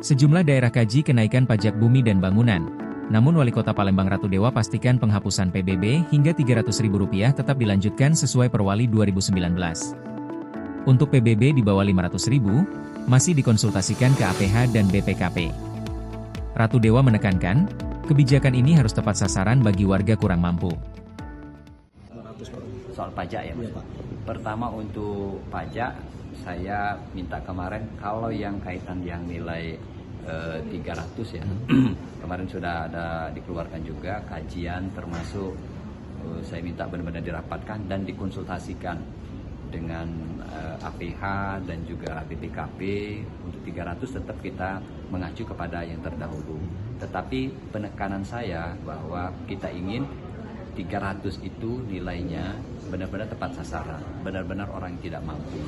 Sejumlah daerah kaji kenaikan pajak bumi dan bangunan. Namun Wali Kota Palembang Ratu Dewa pastikan penghapusan PBB hingga Rp300.000 tetap dilanjutkan sesuai Perwali 2019. Untuk PBB di bawah Rp500.000, masih dikonsultasikan ke APH dan BPKP. Ratu Dewa menekankan, kebijakan ini harus tepat sasaran bagi warga kurang mampu. Soal pajak ya, Pak. Pertama untuk pajak, saya minta kemarin kalau yang kaitan yang nilai 300 ya, kemarin sudah ada dikeluarkan juga kajian termasuk saya minta benar-benar dirapatkan dan dikonsultasikan dengan APH dan juga BPKP. Untuk 300 tetap kita mengacu kepada yang terdahulu. Tetapi penekanan saya bahwa kita ingin 300 itu nilainya benar-benar tepat sasaran, benar-benar orang yang tidak mampu.